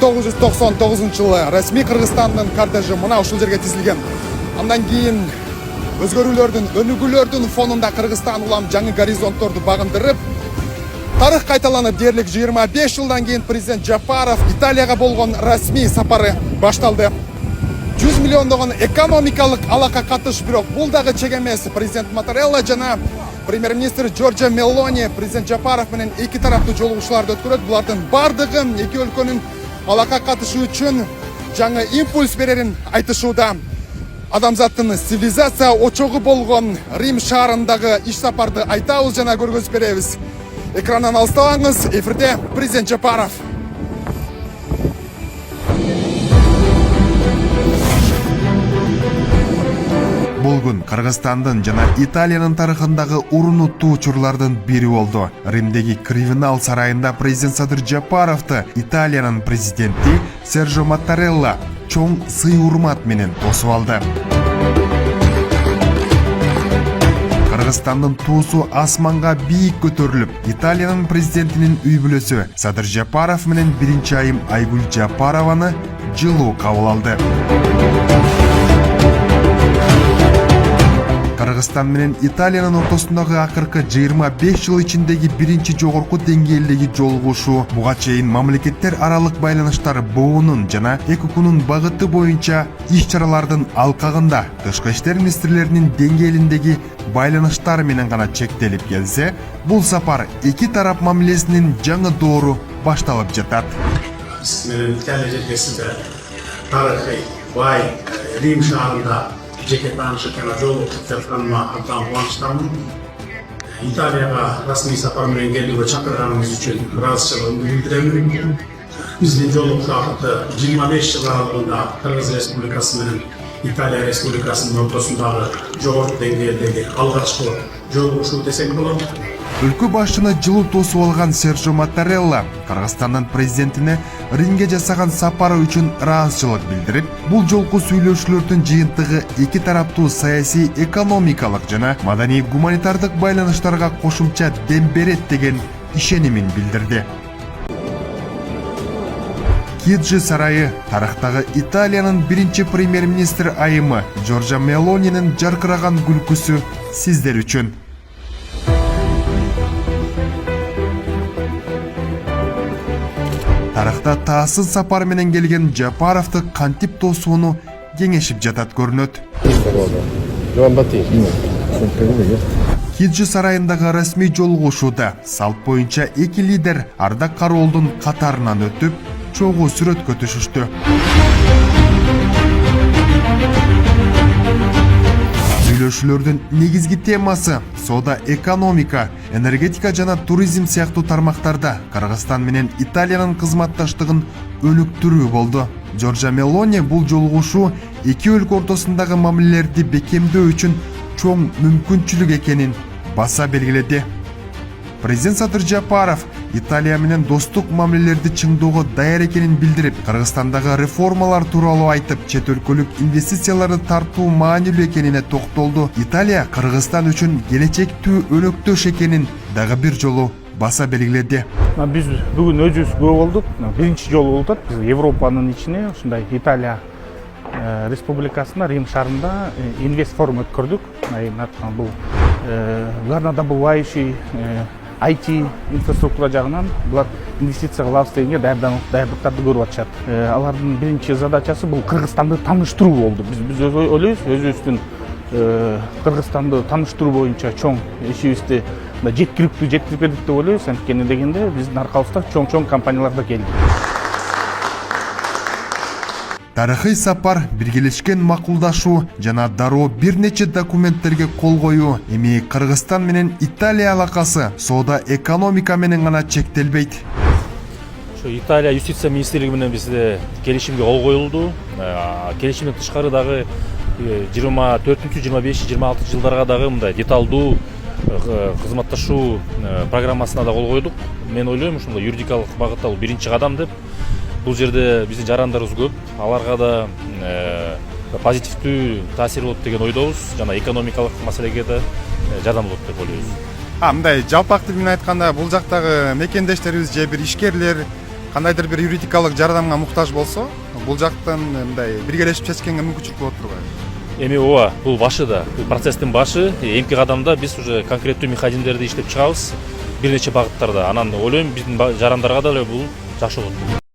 1999-жылы расмий Кыргызстандын кортежи мына ушул жерге тизилген. Андан кийин өзгөрүүлөрдүн, өнүгүүлөрдүн фонунда Кыргызстан улам жаңы горизонтторду багындырып, тарых кайталанып, дээрлик 25 жылдан кийин президент Жапаров Италияга болгон расмий сапары башталды. 100 миллиондогон экономикалык алака катыш, бирок бул дагы чек эмес. Президент Маттарелла жана премьер-министр Джорджо Мелони президент Жапаров менен эки тараптуу жолугушууларды өткөрөт. Булардын бардыгы эки өлкөнүн алака катышы үчүн жаңы импульс берерин айтышууда. Адамзаттын цивилизация очогу болгон Рим шаарындагы иш сапарды айтабыз жана көргөзүп беребиз. Экрандан алыстабаңыз, эфирде президент Жапаров. Бул күн Кыргызстандын жана Италиянын тарыхындагы урунуттуу учурлардын бири болду. Римдеги Кривинал сарайында президент Садыр Жапаровду Италиянын президенти Серджо Маттарелла чоң сый-урмат менен тосуп алды. Кыргызстандын туусу асманга бийик көтөрүлүп, Италиянын президентинин үй бүлөсү Садыр Жапаров менен биринчи айым Айгүл Жапарованы жылуу кабыл алды. Кыргызстан менен Италиянын ортосундагы акыркы 25 жыл ичиндеги биринчи жогорку деңгээлдеги жолугушуу буга чейин мамлекеттер аралык байланыштар боонун жана ЭКУ-нун багыты боюнча иш-чаралардын алкагында тышкы иштер министрлеринин деңгээлиндеги байланыштар менен гана чектелип келсе, бул сапар эки тарап мамилесинин жаңы доору башталып жатат. Италия жергесинде тарыхый бай Рим шаарында жеке таанышып жолугуп жатканыма абдан кубанычтамын. Италияга расмий сапар менен келүүгө чакырганыңыз үчүн ыраазычылыгымды билдирем. Биздин жолугушуу акыты 25 жыл аралыгында Кыргыз Республикасы менен Италия Республикасынын ортосундагы жогорку деңгээлдеги алгачкы жолугушуу десек болот. Өлкө башчыны жылуу тосуп алган Серджо Маттарелла Кыргызстандын президентине Римге жасаган сапары үчүн ыраазычылык билдирип, бул жолку сүйлөшүүлөрдүн жыйынтыгы эки тараптуу саясий, экономикалык жана маданий гуманитардык байланыштарга кошумча дем берет деген ишенимин билдирди. Чиджи сарайы тарыхтагы Италиянын биринчи премьер-министр айымы Джорджо Мелонинин жаркыраган күлкүсү сиздер үчүн. Тарыхта таасыз сапар менен келген Жапаровду кантип тосууну кеңешип жатат көрүнөт. Чиджи сарайындагы расмий жолугушууда салт боюнча эки лидер Ардак Кароолдун катарынан өтүп, чогуу сүрөткө түшүштү. Сүйлөшүүлөрдүн негизги темасы соода, экономика, энергетика жана туризм сыяктуу тармактарда Кыргызстан менен Италиянын кызматташтыгын өнүктүрүү болду. Джорджо Мелони бул жолугушуу эки өлкө ортосундагы мамилелерди бекемдөө үчүн чоң мүмкүнчүлүк экенин баса белгиледи. Президент Садыр Жапаров Италия менен достук мамилелерди чыңдоого даяр экенин билдирип, Кыргызстандагы реформалар тууралуу айтып, чет өлкөлүк инвестицияларды тартуу маанилүү экенине токтолду. Италия Кыргызстан үчүн келечектүү өнөктөш экенин дагы бир жолу баса белгиледи. Биз бүгүн өзүбүз күбө болдук. Биринчи жолу болуп атат. Биз Европанын ичине ушундай Италия Республикасында Рим шаарында инвест форум өткөрдүк. Бул буларда добывающий IT инфраструктура жагынан булар инвестиция кылабыз дегенге даярдыктарды көрүп атышат. Алардын биринчи задачасы бул Кыргызстанды тааныштыруу болду. Биз ойлойбуз, өзүбүздүн Кыргызстанды тааныштыруу боюнча чоң ишибизди жеткирип бердик деп ойлойбуз. Анткени дегенде биздин аркабызда чоң компаниялар да келди. Тарыхый сапар, биргелешкен макулдашуу жана дароо бир нече документтерге кол коюу эми Кыргызстан менен Италия алакасы соода, экономика менен гана чектелбейт. Италия юстиция министрлиги менен бизде келишимге кол коюлду. Келишимден тышкары дагы 24-25-26 жылдарга дагы мындай деталдуу кызматташуу программасына да кол койдук. Мен ойлойм, ушундай юридикалык багытта бул биринчи кадам деп. Бул жерде биздин жарандарыбыз көп, аларга да позитивдүү таасир болот деген ойдобуз, жана экономикалык маселеге да жардам болот деп ойлойбуз. Мындай жалпак тил менен айтканда, бул жактагы мекендештерибиз же бир ишкерлер кандайдыр бир юридикалык жардамга муктаж болсо, бул жактан мындай биргелешип чечкенге мүмкүнчүлүк болот турбайбы? Эми ооба, бул башы да, бул процесстин башы. Эмки кадамда биз уже конкреттүү механизмдерди иштеп чыгабыз. Бир нече багыттарда. Анан ойлойм биздин жарандарга да бул жакшы болот.